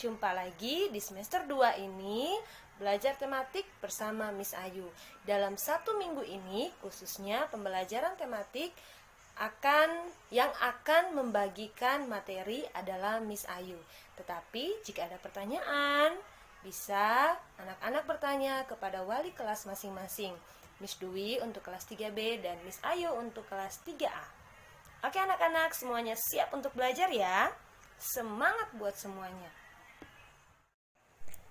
jumpa lagi di semester 2 ini belajar tematik bersama Miss Ayu. Dalam 1 minggu ini khususnya pembelajaran tematik yang akan membagikan materi adalah Miss Ayu. Tetapi jika ada pertanyaan, bisa anak-anak bertanya kepada wali kelas masing-masing. Miss Dwi untuk kelas 3B dan Miss Ayu untuk kelas 3A. Oke anak-anak, semuanya siap untuk belajar ya? Semangat buat semuanya.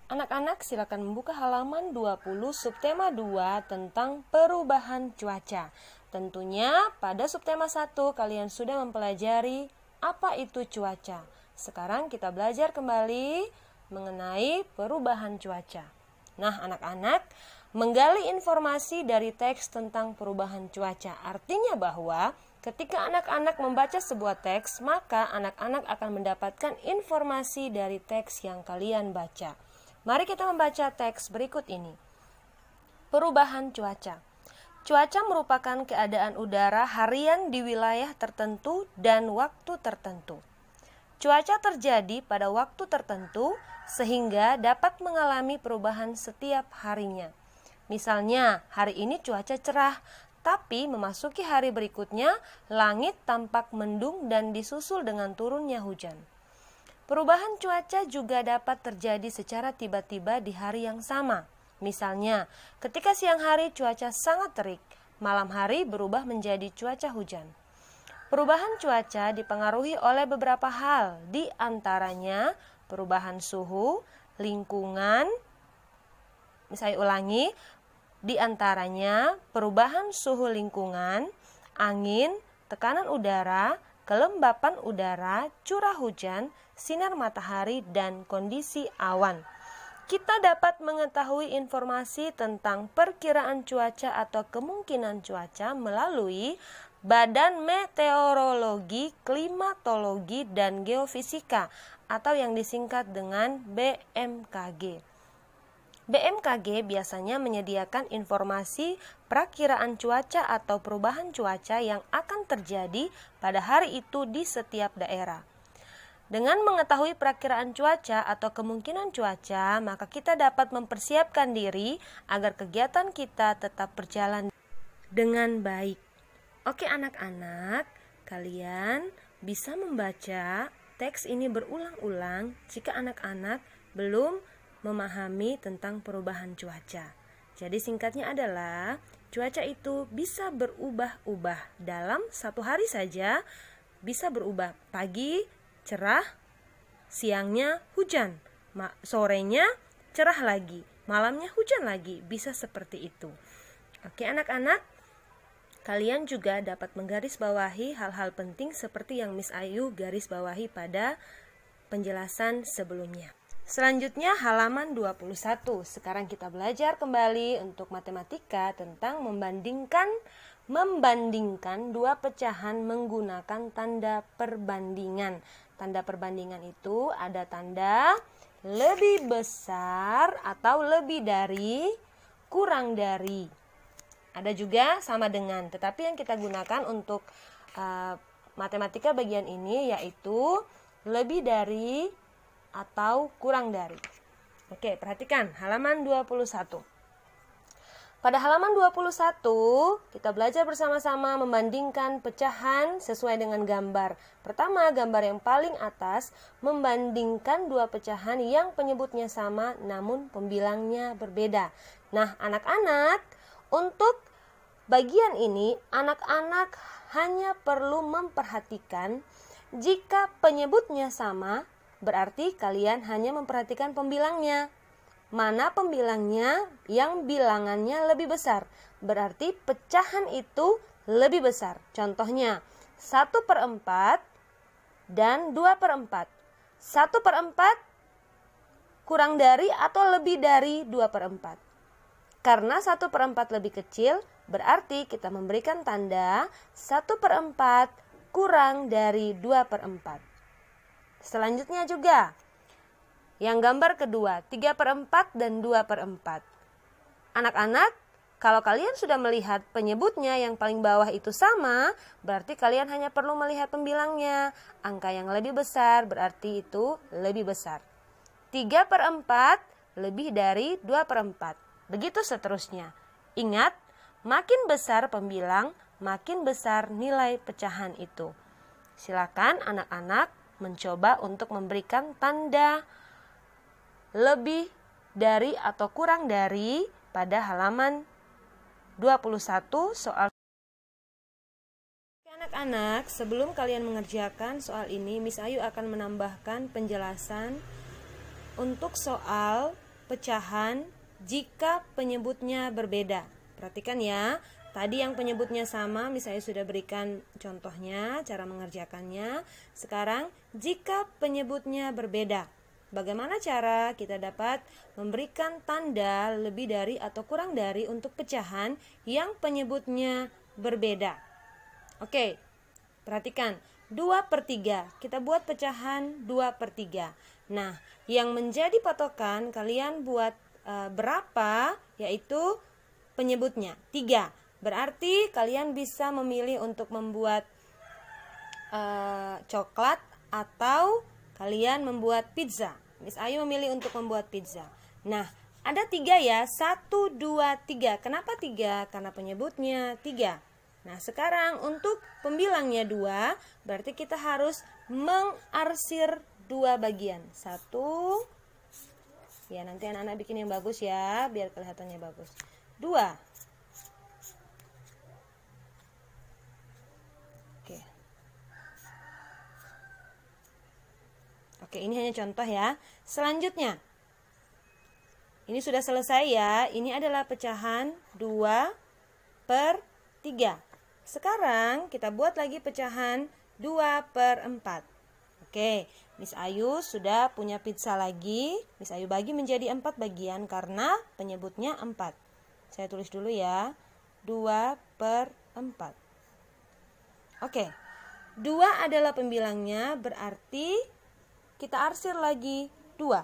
Anak-anak silakan membuka halaman 20 subtema 2 tentang perubahan cuaca. Tentunya pada subtema 1 kalian sudah mempelajari apa itu cuaca. Sekarang kita belajar kembali mengenai perubahan cuaca. Nah anak-anak, menggali informasi dari teks tentang perubahan cuaca artinya bahwa ketika anak-anak membaca sebuah teks, maka anak-anak akan mendapatkan informasi dari teks yang kalian baca. Mari kita membaca teks berikut ini. Perubahan cuaca. Cuaca merupakan keadaan udara harian di wilayah tertentu dan waktu tertentu. Cuaca terjadi pada waktu tertentu sehingga dapat mengalami perubahan setiap harinya. Misalnya, hari ini cuaca cerah, tapi memasuki hari berikutnya, langit tampak mendung dan disusul dengan turunnya hujan. Perubahan cuaca juga dapat terjadi secara tiba-tiba di hari yang sama. Misalnya, ketika siang hari cuaca sangat terik, malam hari berubah menjadi cuaca hujan. Perubahan cuaca dipengaruhi oleh beberapa hal, di antaranya perubahan suhu, lingkungan, saya ulangi, di antaranya perubahan suhu lingkungan, angin, tekanan udara, kelembapan udara, curah hujan, sinar matahari, dan kondisi awan. Kita dapat mengetahui informasi tentang perkiraan cuaca atau kemungkinan cuaca melalui Badan Meteorologi, Klimatologi, dan Geofisika atau yang disingkat dengan BMKG. BMKG biasanya menyediakan informasi perakiraan cuaca atau perubahan cuaca yang akan terjadi pada hari itu di setiap daerah. Dengan mengetahui perakiraan cuaca atau kemungkinan cuaca, maka kita dapat mempersiapkan diri agar kegiatan kita tetap berjalan dengan baik. Oke anak-anak, kalian bisa membaca teks ini berulang-ulang jika anak-anak belum memahami tentang perubahan cuaca. Jadi singkatnya adalah cuaca itu bisa berubah-ubah dalam 1 hari saja, bisa berubah. Pagi cerah, siangnya hujan, sorenya cerah lagi, malamnya hujan lagi, bisa seperti itu. Oke anak-anak, kalian juga dapat menggarisbawahi hal-hal penting seperti yang Miss Ayu garis bawahi pada penjelasan sebelumnya. Selanjutnya halaman 21. Sekarang kita belajar kembali untuk matematika tentang membandingkan dua pecahan menggunakan tanda perbandingan. Tanda perbandingan itu ada tanda lebih besar atau lebih dari, kurang dari. Ada juga sama dengan, tetapi yang kita gunakan untuk matematika bagian ini yaitu lebih dari atau kurang dari. Oke, perhatikan halaman 21. Pada halaman 21, kita belajar bersama-sama membandingkan pecahan sesuai dengan gambar. Pertama, gambar yang paling atas membandingkan dua pecahan yang penyebutnya sama namun pembilangnya berbeda. Nah, anak-anak, untuk bagian ini, anak-anak hanya perlu memperhatikan jika penyebutnya sama, berarti kalian hanya memperhatikan pembilangnya. Mana pembilangnya yang bilangannya lebih besar, berarti pecahan itu lebih besar. Contohnya 1/4 dan 2/4. 1/4 kurang dari atau lebih dari 2/4. Karena 1/4 lebih kecil, berarti kita memberikan tanda 1/4 kurang dari 2/4. Selanjutnya juga, yang gambar kedua, 3/4 dan 2/4. Anak-anak, kalau kalian sudah melihat penyebutnya yang paling bawah itu sama, berarti kalian hanya perlu melihat pembilangnya. Angka yang lebih besar berarti itu lebih besar. 3/4 lebih dari 2/4. Begitu seterusnya. Ingat, makin besar pembilang, makin besar nilai pecahan itu. Silakan anak-anak mencoba untuk memberikan tanda lebih dari atau kurang dari pada halaman 21 soal. Anak-anak, sebelum kalian mengerjakan soal ini, Miss Ayu akan menambahkan penjelasan untuk soal pecahan jika penyebutnya berbeda. Perhatikan ya, tadi yang penyebutnya sama, Miss Ayu sudah berikan contohnya, cara mengerjakannya. Sekarang, jika penyebutnya berbeda, bagaimana cara kita dapat memberikan tanda lebih dari atau kurang dari untuk pecahan yang penyebutnya berbeda? Oke, perhatikan, 2/3, kita buat pecahan 2/3. Nah, yang menjadi patokan kalian buat berapa, yaitu penyebutnya 3. Berarti kalian bisa memilih untuk membuat coklat atau kalian membuat pizza. Miss Ayu memilih untuk membuat pizza. Nah, ada 3 ya, 1, 2, 3. Kenapa 3? Karena penyebutnya 3. Nah, sekarang untuk pembilangnya 2, berarti kita harus mengarsir 2 bagian. 1, ya nanti anak-anak bikin yang bagus ya, biar kelihatannya bagus. 2. Oke, ini hanya contoh ya. Selanjutnya, ini sudah selesai ya. Ini adalah pecahan 2/3. Sekarang kita buat lagi pecahan 2/4. Oke, Miss Ayu sudah punya pizza lagi. Miss Ayu bagi menjadi 4 bagian karena penyebutnya 4. Saya tulis dulu ya, 2/4. Oke, 2 adalah pembilangnya, berarti kita arsir lagi 2.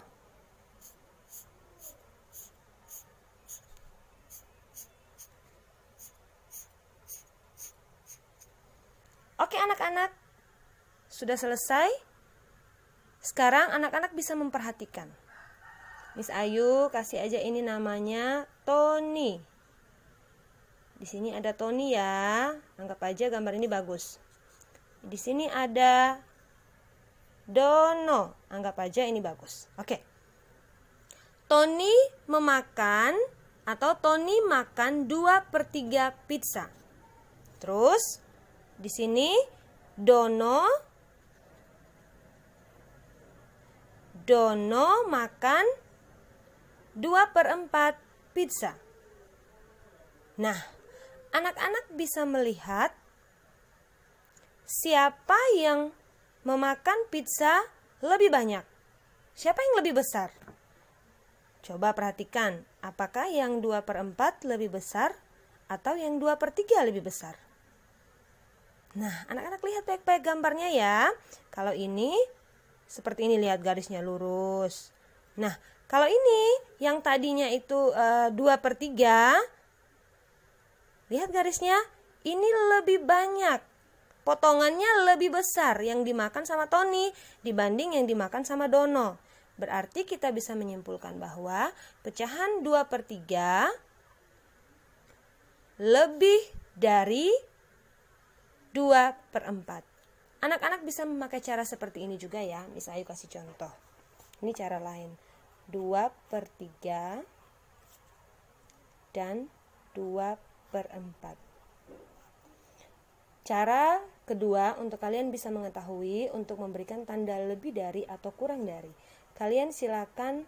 Oke anak-anak, sudah selesai. Sekarang anak-anak bisa memperhatikan. Miss Ayu kasih aja ini namanya Tony. Di sini ada Tony ya. Anggap aja gambar ini bagus. Di sini ada Dono, anggap aja ini bagus. Oke. Tony memakan atau Tony makan 2/3 pizza. Terus di sini Dono makan 2/4 pizza. Nah, anak-anak bisa melihat siapa yang memakan pizza lebih banyak. Siapa yang lebih besar? Coba perhatikan, apakah yang 2/4 lebih besar atau yang 2/3 lebih besar? Nah, anak-anak lihat baik-baik gambarnya ya. Kalau ini, seperti ini, lihat garisnya lurus. Nah, kalau ini, yang tadinya itu 2/3, lihat garisnya, ini lebih banyak. Potongannya lebih besar yang dimakan sama Tony dibanding yang dimakan sama Dono. Berarti kita bisa menyimpulkan bahwa pecahan 2/3 lebih dari 2/4. Anak-anak bisa memakai cara seperti ini juga ya. Miss Ayu kasih contoh. Ini cara lain. 2/3 dan 2/4. Cara kedua untuk kalian bisa mengetahui untuk memberikan tanda lebih dari atau kurang dari. Kalian silakan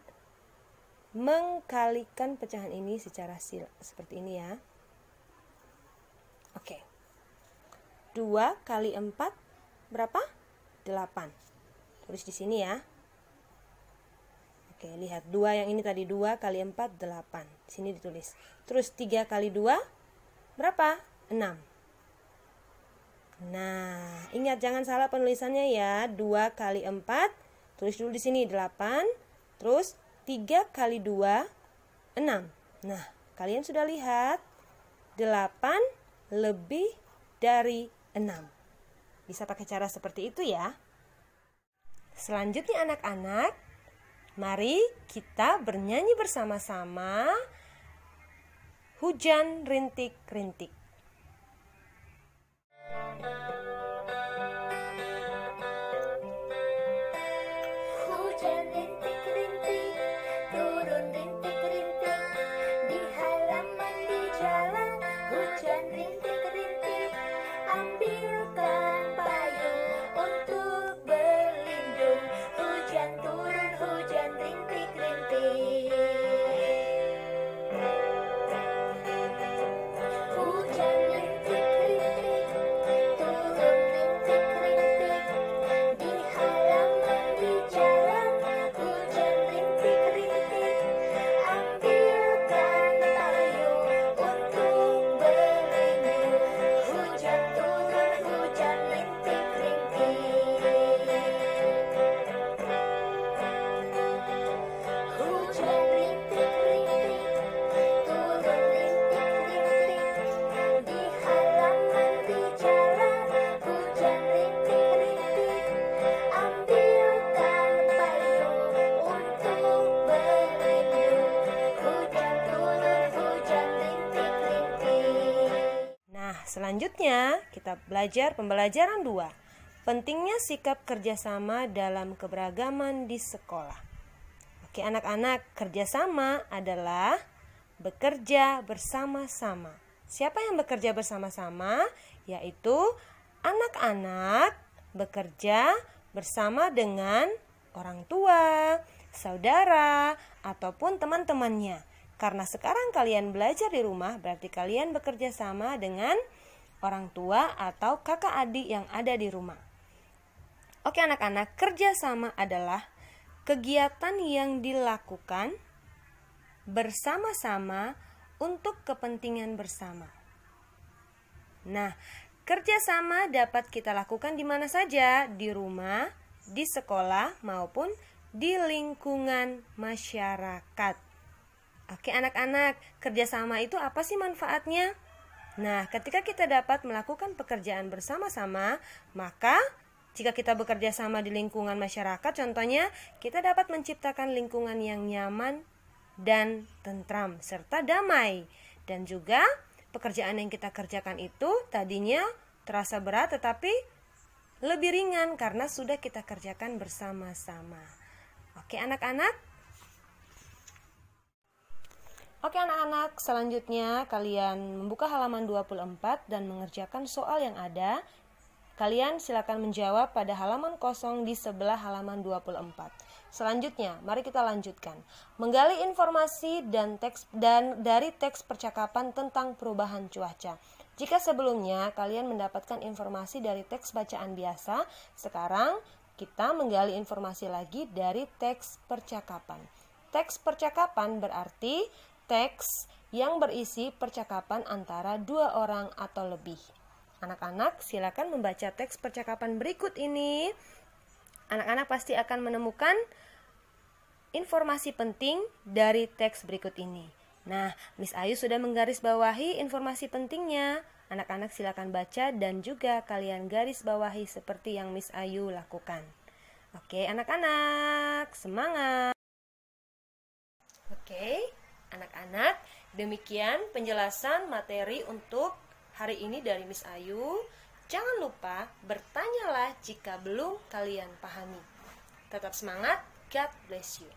mengkalikan pecahan ini secara seperti ini ya. Oke. 2 kali 4 berapa? 8. Tulis di sini ya. Oke, lihat 2 yang ini tadi 2 kali 4 8. Sini ditulis. Terus 3 kali 2 berapa? 6. Nah, ingat jangan salah penulisannya ya. 2 kali 4, tulis dulu di sini 8. Terus 3 kali 2, 6. Nah, kalian sudah lihat 8 lebih dari 6. Bisa pakai cara seperti itu ya. Selanjutnya anak-anak, Mari kita bernyanyi bersama-sama Hujan Rintik-Rintik. Hujan rintik-rintik, turun rintik-rintik, di halaman di jalan. Hujan rintik-rintik, ambilkan payung untuk berlindung. Hujan turun, hujan rintik-rintik. Hujan rintik-rintik, turun rintik-rintik, di halaman di jalan. Hujan rintik-rintik, ambilkan payung untuk berlindung. Hujan turun, hujan rintik-rintik. Hujan rintik-rintik, turun rintik-rintik, di halaman di jalan. Hujan rintik-rintik, ambilkan payung untuk berlindung. Hujan turun, hujan rintik-rintik. Nah, selanjutnya kita belajar pembelajaran 2. Pentingnya sikap kerjasama dalam keberagaman di sekolah. Oke anak-anak, kerjasama adalah bekerja bersama-sama. Siapa yang bekerja bersama-sama? Yaitu anak-anak bekerja bersama dengan orang tua, saudara, ataupun teman-temannya. Karena sekarang kalian belajar di rumah, berarti kalian bekerja sama dengan orang tua atau kakak adik yang ada di rumah. Oke anak-anak, kerjasama adalah kegiatan yang dilakukan bersama-sama untuk kepentingan bersama. Nah, kerjasama dapat kita lakukan di mana saja, di rumah, di sekolah, maupun di lingkungan masyarakat. Oke anak-anak, kerjasama itu apa sih manfaatnya? Nah, ketika kita dapat melakukan pekerjaan bersama-sama, maka jika kita bekerja sama di lingkungan masyarakat, contohnya kita dapat menciptakan lingkungan yang nyaman dan tentram serta damai. Dan juga pekerjaan yang kita kerjakan itu tadinya terasa berat tetapi lebih ringan karena sudah kita kerjakan bersama-sama. Oke anak-anak? Oke anak-anak, selanjutnya kalian membuka halaman 24 dan mengerjakan soal yang ada. Kalian silakan menjawab pada halaman kosong di sebelah halaman 24. Selanjutnya, mari kita lanjutkan. Menggali informasi dari teks percakapan tentang perubahan cuaca. Jika sebelumnya kalian mendapatkan informasi dari teks bacaan biasa, sekarang kita menggali informasi lagi dari teks percakapan. Teks percakapan berarti teks yang berisi percakapan antara dua orang atau lebih. Anak-anak, silakan membaca teks percakapan berikut ini. Anak-anak pasti akan menemukan informasi penting dari teks berikut ini. Nah, Miss Ayu sudah menggarisbawahi informasi pentingnya. Anak-anak silakan baca dan juga kalian garis bawahi seperti yang Miss Ayu lakukan. Oke, anak-anak, semangat. Oke, anak-anak, demikian penjelasan materi untuk hari ini dari Miss Ayu. Jangan lupa bertanyalah jika belum kalian pahami. Tetap semangat, God bless you.